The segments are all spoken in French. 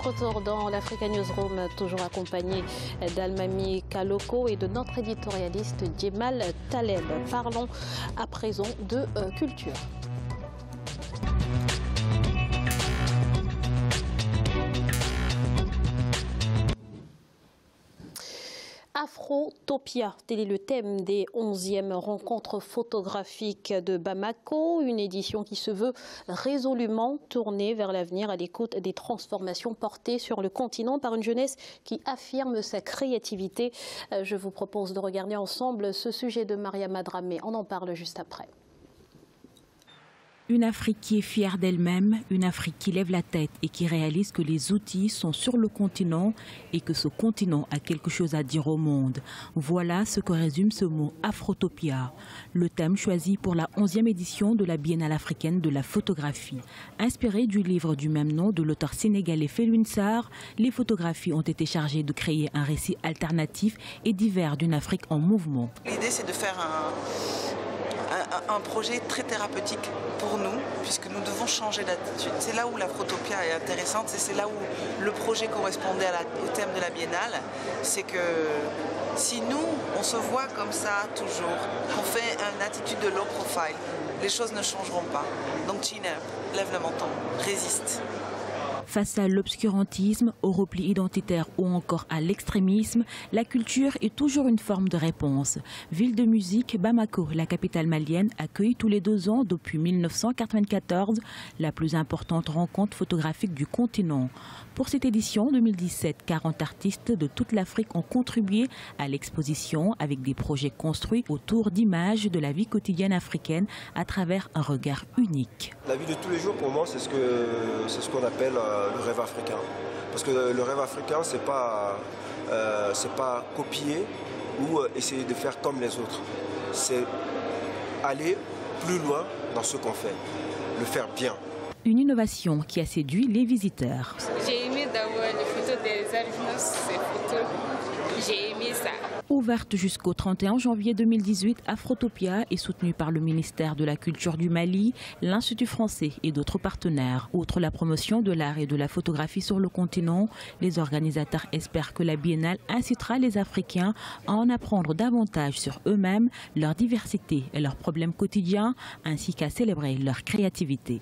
retour dans l'Africa Newsroom, toujours accompagné d'Almami Kaloko et de notre éditorialiste Djemal Taleb. Parlons à présent de culture. Afrotopia, tel est le thème des 11e rencontres photographiques de Bamako, une édition qui se veut résolument tournée vers l'avenir à l'écoute des transformations portées sur le continent par une jeunesse qui affirme sa créativité. Je vous propose de regarder ensemble ce sujet de Mariama Dramé. On en parle juste après. Une Afrique qui est fière d'elle-même, une Afrique qui lève la tête et qui réalise que les outils sont sur le continent et que ce continent a quelque chose à dire au monde. Voilà ce que résume ce mot Afrotopia, le thème choisi pour la 11e édition de la Biennale africaine de la photographie. Inspiré du livre du même nom de l'auteur sénégalais Felwine Sarr, les photographies ont été chargées de créer un récit alternatif et divers d'une Afrique en mouvement. L'idée, c'est de faire un projet très thérapeutique pour nous, puisque nous devons changer d'attitude. C'est là où l'Afrotopia est intéressante, c'est là où le projet correspondait au thème de la Biennale. C'est que si nous, on se voit comme ça toujours, qu'on fait une attitude de low profile, les choses ne changeront pas. Donc chin up, lève le menton, résiste. Face à l'obscurantisme, au repli identitaire ou encore à l'extrémisme, la culture est toujours une forme de réponse. Ville de musique, Bamako, la capitale malienne, accueille tous les 2 ans depuis 1994 la plus importante rencontre photographique du continent. Pour cette édition 2017, 40 artistes de toute l'Afrique ont contribué à l'exposition avec des projets construits autour d'images de la vie quotidienne africaine à travers un regard unique. La vie de tous les jours, pour moi, c'est ce qu'on appelle le rêve africain. Parce que le rêve africain, c'est pas copier ou essayer de faire comme les autres. C'est aller plus loin dans ce qu'on fait, le faire bien. Une innovation qui a séduit les visiteurs. J'ai aimé d'avoir les photos des albinos, ces photos. J'ai aimé ça. Ouverte jusqu'au 31 janvier 2018, Afrotopia est soutenue par le ministère de la Culture du Mali, l'Institut français et d'autres partenaires. Outre la promotion de l'art et de la photographie sur le continent, les organisateurs espèrent que la Biennale incitera les Africains à en apprendre davantage sur eux-mêmes, leur diversité et leurs problèmes quotidiens, ainsi qu'à célébrer leur créativité.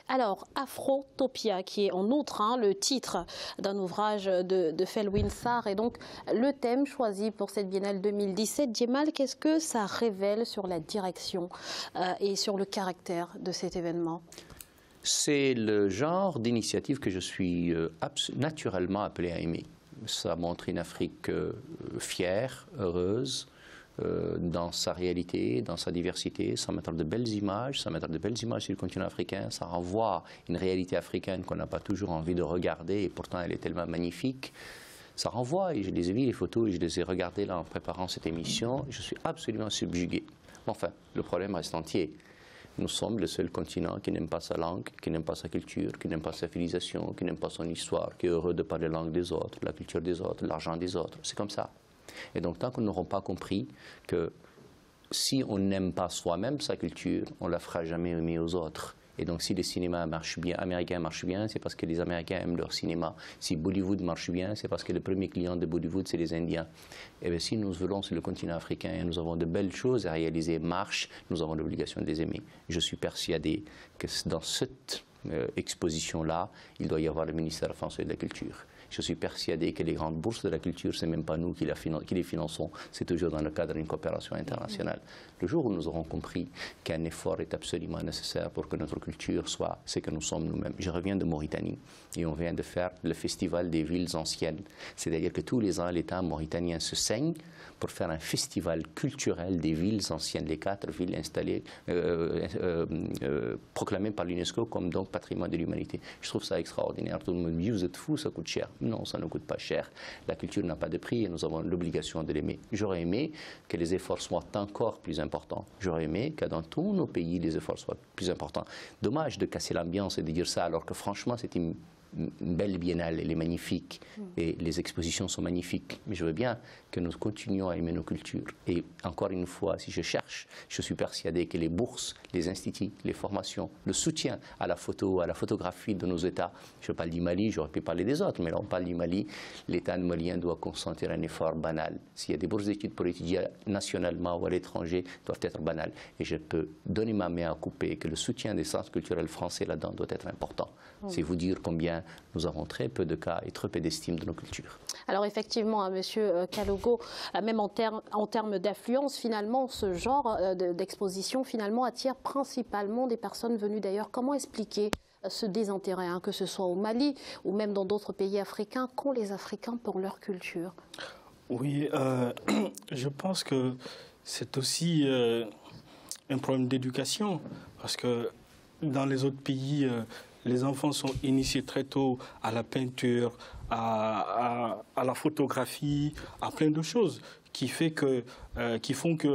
Alors, Afrotopia, qui est en outre le titre d'un ouvrage de Felwine Sarr, et donc le thème choisi pour cette Biennale 2017. Djemal, qu'est-ce que ça révèle sur la direction et sur le caractère de cet événement? C'est le genre d'initiative que je suis naturellement appelé à aimer. Ça montre une Afrique fière, heureuse, dans sa réalité, dans sa diversité, ça mettre de belles images, sur le continent africain, ça renvoie une réalité africaine qu'on n'a pas toujours envie de regarder et pourtant elle est tellement magnifique. Ça renvoie, et je les ai vues les photos et je les ai regardées là en préparant cette émission, je suis absolument subjugué. Enfin, le problème reste entier. Nous sommes le seul continent qui n'aime pas sa langue, qui n'aime pas sa culture, qui n'aime pas sa civilisation, qui n'aime pas son histoire, qui est heureux de parler la langue des autres, la culture des autres, l'argent des autres. C'est comme ça. Et donc, tant que nous n'aurons pas compris que si on n'aime pas soi-même sa culture, on ne la fera jamais aimer aux autres. Et donc, si le cinéma américain marche bien, c'est parce que les Américains aiment leur cinéma. Si Bollywood marche bien, c'est parce que le premier client de Bollywood, c'est les Indiens. Et bien, si nous voulons sur le continent africain et nous avons de belles choses à réaliser, nous avons l'obligation de les aimer. Je suis persuadé que dans cette exposition-là, il doit y avoir le ministère français de la Culture. Je suis persuadé que les grandes bourses de la culture, ce n'est même pas nous qui les finançons, c'est toujours dans le cadre d'une coopération internationale. Le jour où nous aurons compris qu'un effort est absolument nécessaire pour que notre culture soit ce que nous sommes nous-mêmes. Je reviens de Mauritanie et on vient de faire le festival des villes anciennes. C'est-à-dire que tous les ans, l'État mauritanien se saigne pour faire un festival culturel des villes anciennes, les 4 villes installées, proclamées par l'UNESCO comme donc patrimoine de l'humanité. Je trouve ça extraordinaire. Tout le monde me dit, vous êtes fous, ça coûte cher. Non, ça ne coûte pas cher. La culture n'a pas de prix et nous avons l'obligation de l'aimer. J'aurais aimé que les efforts soient encore plus importants. J'aurais aimé que dans tous nos pays, les efforts soient plus importants. Dommage de casser l'ambiance et de dire ça alors que franchement, c'est belle biennale, elle est magnifique et les expositions sont magnifiques. Mais je veux bien que nous continuions à aimer nos cultures. Et encore une fois, si je cherche, je suis persuadé que les bourses, les instituts, les formations, le soutien à la photo, à la photographie de nos États, je parle du Mali, j'aurais pu parler des autres, mais là on parle du Mali, l'État malien doit consentir un effort banal. S'il y a des bourses d'études pour étudier nationalement ou à l'étranger, doivent être banales. Et je peux donner ma main à couper que le soutien des centres culturels français là-dedans doit être important. C'est vous dire combien nous avons très peu de cas et très peu d'estime de nos cultures. Alors effectivement, Monsieur Kalogo, même en termes d'affluence, finalement, ce genre d'exposition finalement attire principalement des personnes venues d'ailleurs. Comment expliquer ce désintérêt, que ce soit au Mali ou même dans d'autres pays africains, qu'ont les Africains pour leur culture? Oui, je pense que c'est aussi un problème d'éducation, parce que dans les autres pays, les enfants sont initiés très tôt à la peinture, à la photographie, à plein de choses qui font que,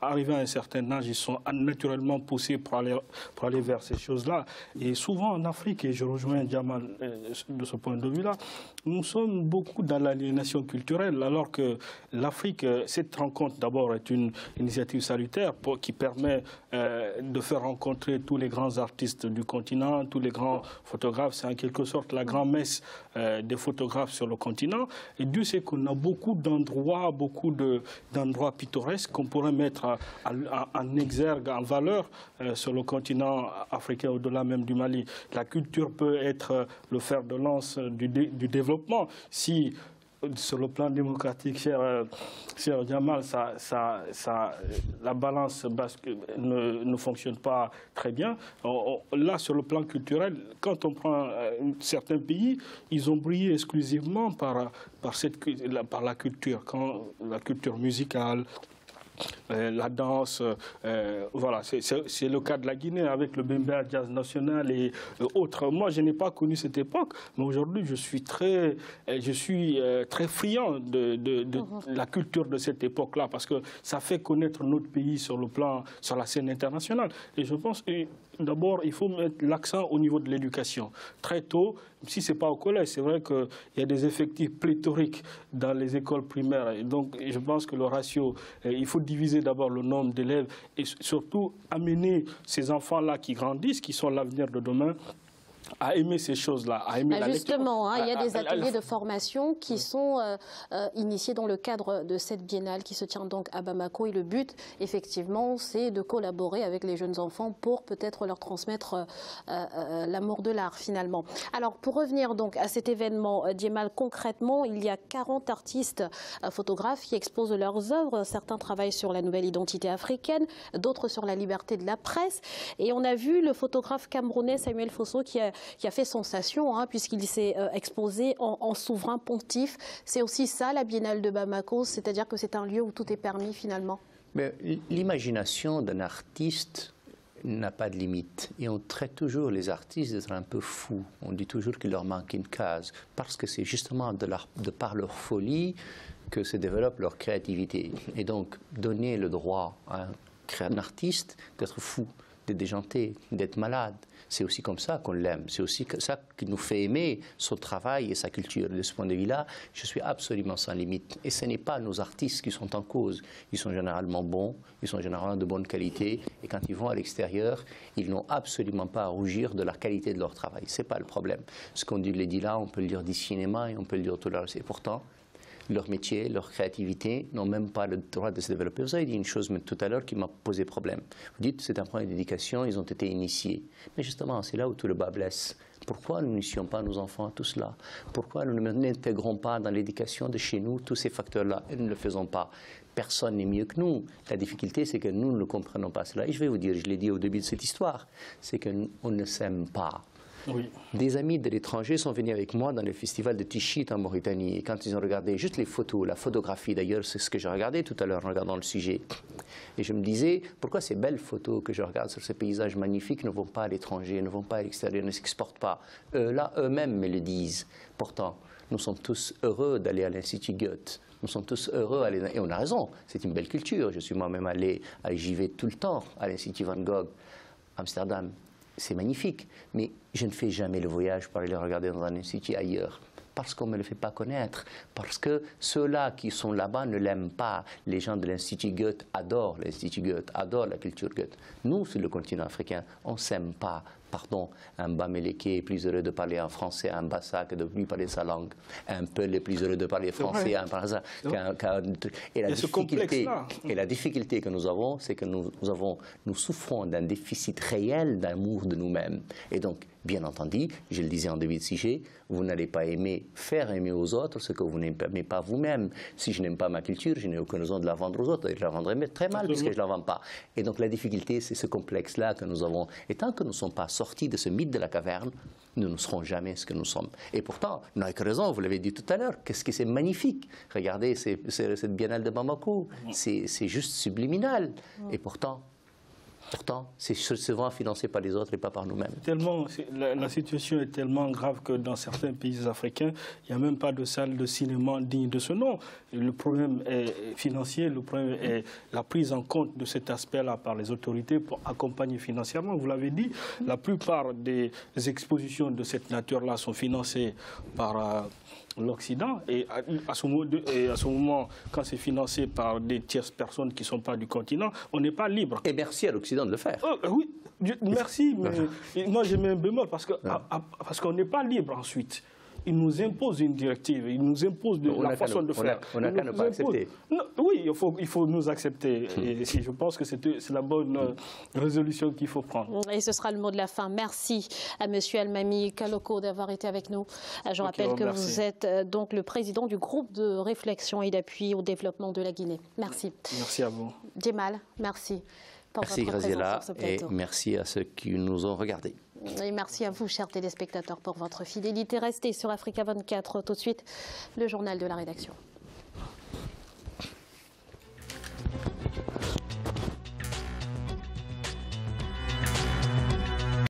arrivés à un certain âge, ils sont naturellement poussés pour aller vers ces choses-là. Et souvent en Afrique, et je rejoins Jamal de ce point de vue-là, nous sommes beaucoup dans l'aliénation culturelle, alors que l'Afrique, cette rencontre d'abord est une initiative salutaire qui permet de faire rencontrer tous les grands artistes du continent, tous les grands photographes. C'est en quelque sorte la grand-messe des photographes sur le continent. Et Dieu sait qu'on a beaucoup d'endroits pittoresques qu'on pourrait mettre en exergue, en valeur sur le continent africain, au-delà même du Mali. La culture peut être le fer de lance du développement. Si, sur le plan démocratique, cher Jamal, la balance ne fonctionne pas très bien. Là, sur le plan culturel, quand on prend certains pays, ils ont brillé exclusivement par la culture, la culture musicale, la danse, voilà, c'est le cas de la Guinée avec le Bemba Jazz National et autres. Moi, je n'ai pas connu cette époque, mais aujourd'hui, je suis très friand de la culture de cette époque-là, parce que ça fait connaître notre pays sur la scène internationale. Et je pense que d'abord, il faut mettre l'accent au niveau de l'éducation. Très tôt, si ce n'est pas au collège, c'est vrai qu'il y a des effectifs pléthoriques dans les écoles primaires. Et donc, je pense que le ratio, il faut diviser d'abord le nombre d'élèves et surtout amener ces enfants-là qui grandissent, qui sont l'avenir de demain, à aimer ces choses-là, à aimer la lecture. Justement, il y a des ateliers de formation qui sont initiés dans le cadre de cette biennale qui se tient donc à Bamako. Et le but, effectivement, c'est de collaborer avec les jeunes enfants pour peut-être leur transmettre l'amour de l'art, finalement. Alors, pour revenir donc à cet événement, Djemal, concrètement, il y a 40 artistes photographes qui exposent leurs œuvres. Certains travaillent sur la nouvelle identité africaine, d'autres sur la liberté de la presse. Et on a vu le photographe camerounais Samuel Fosso qui a fait sensation, puisqu'il s'est exposé en souverain pontife. C'est aussi ça, la Biennale de Bamako, c'est-à-dire que c'est un lieu où tout est permis, finalement. L'imagination d'un artiste n'a pas de limite. Et on traite toujours les artistes d'être un peu fous. On dit toujours qu'il leur manque une case, parce que c'est justement de par leur folie que se développe leur créativité. Et donc, donner le droit à un artiste d'être fou, d'être déjanté, d'être malade, c'est aussi comme ça qu'on l'aime. C'est aussi ça qui nous fait aimer son travail et sa culture. De ce point de vue-là, je suis absolument sans limite. Et ce n'est pas nos artistes qui sont en cause. Ils sont généralement bons, ils sont généralement de bonne qualité. Et quand ils vont à l'extérieur, ils n'ont absolument pas à rougir de la qualité de leur travail. Ce n'est pas le problème. Ce qu'on dit là, on peut le dire du cinéma et on peut le dire tout là. Et pourtant, leur métier, leur créativité n'ont même pas le droit de se développer. Vous avez dit une chose tout à l'heure qui m'a posé problème. Vous dites que c'est un problème d'éducation, ils ont été initiés. Mais justement, c'est là où tout le bas blesse. Pourquoi nous n'initions pas nos enfants à tout cela? Pourquoi nous n'intégrons pas dans l'éducation de chez nous tous ces facteurs-là et nous ne le faisons pas? Personne n'est mieux que nous. La difficulté, c'est que nous ne comprenons pas cela. Et je vais vous dire, je l'ai dit au début de cette histoire, c'est qu'on ne s'aime pas. Oui. Des amis de l'étranger sont venus avec moi dans le festival de Tichit en Mauritanie. Et quand ils ont regardé juste les photos, la photographie d'ailleurs, c'est ce que j'ai regardé tout à l'heure en regardant le sujet. Et je me disais, pourquoi ces belles photos que je regarde sur ces paysages magnifiques ne vont pas à l'étranger, ne vont pas à l'extérieur, ne s'exportent pas? Là, eux-mêmes me le disent. Pourtant, nous sommes tous heureux d'aller à l'Institut Goethe. Nous sommes tous heureux, et on a raison, c'est une belle culture. Je suis moi-même allé, j'y vais tout le temps, à l'Institut Van Gogh, Amsterdam. c'est magnifique. Mais je ne fais jamais le voyage pour aller regarder dans un institut ailleurs. Parce qu'on ne me le fait pas connaître, parce que ceux-là qui sont là-bas ne l'aiment pas. Les gens de l'Institut Goethe adorent l'Institut Goethe, adorent la culture Goethe. Nous, sur le continent africain, on ne s'aime pas. Pardon, un Bamileke est plus heureux de parler en français à un Bassa que de lui parler sa langue. Un Peul est plus heureux de parler français à un Bassa et la difficulté que nous avons, c'est que nous souffrons d'un déficit réel d'amour de nous-mêmes. Et donc, bien entendu, je le disais en début de sujet, vous n'allez pas faire aimer aux autres ce que vous n'aimez pas vous-même. Si je n'aime pas ma culture, je n'ai aucune raison de la vendre aux autres. Et je la vendrai très mal puisque je ne la vends pas. Et donc la difficulté, c'est ce complexe-là que nous avons. Et tant que nous ne sommes pas sortis de ce mythe de la caverne, nous ne serons jamais ce que nous sommes. Et pourtant, nous n'avons que raison, vous l'avez dit tout à l'heure, qu'est-ce que c'est magnifique. Regardez cette biennale de Bamako, c'est juste subliminal. Et pourtant, c'est souvent financé par les autres et pas par nous-mêmes. La situation est tellement grave que dans certains pays africains, il n'y a même pas de salle de cinéma digne de ce nom. Et le problème est financier, le problème est la prise en compte de cet aspect-là par les autorités pour accompagner financièrement. Vous l'avez dit, la plupart des expositions de cette nature-là sont financées par l'Occident, et à ce moment, quand c'est financé par des tierces personnes qui ne sont pas du continent, on n'est pas libre. Et merci à l'Occident de le faire. Oui, merci, mais moi j'ai mis un bémol parce qu'on n'est pas libre ensuite. Il nous impose une directive, il nous impose la façon de faire. On n'a qu'à ne pas accepter. Oui, il faut nous accepter. Et je pense que c'est la bonne résolution qu'il faut prendre. Et ce sera le mot de la fin. Merci à M. Almami Kaloko d'avoir été avec nous. Je rappelle que vous êtes donc le président du groupe de réflexion et d'appui au développement de la Guinée. Merci. Merci à vous. Djemal, merci. Merci Graziella et merci à ceux qui nous ont regardés. Et merci à vous, chers téléspectateurs, pour votre fidélité. Restez sur Africa 24. Tout de suite, le journal de la rédaction.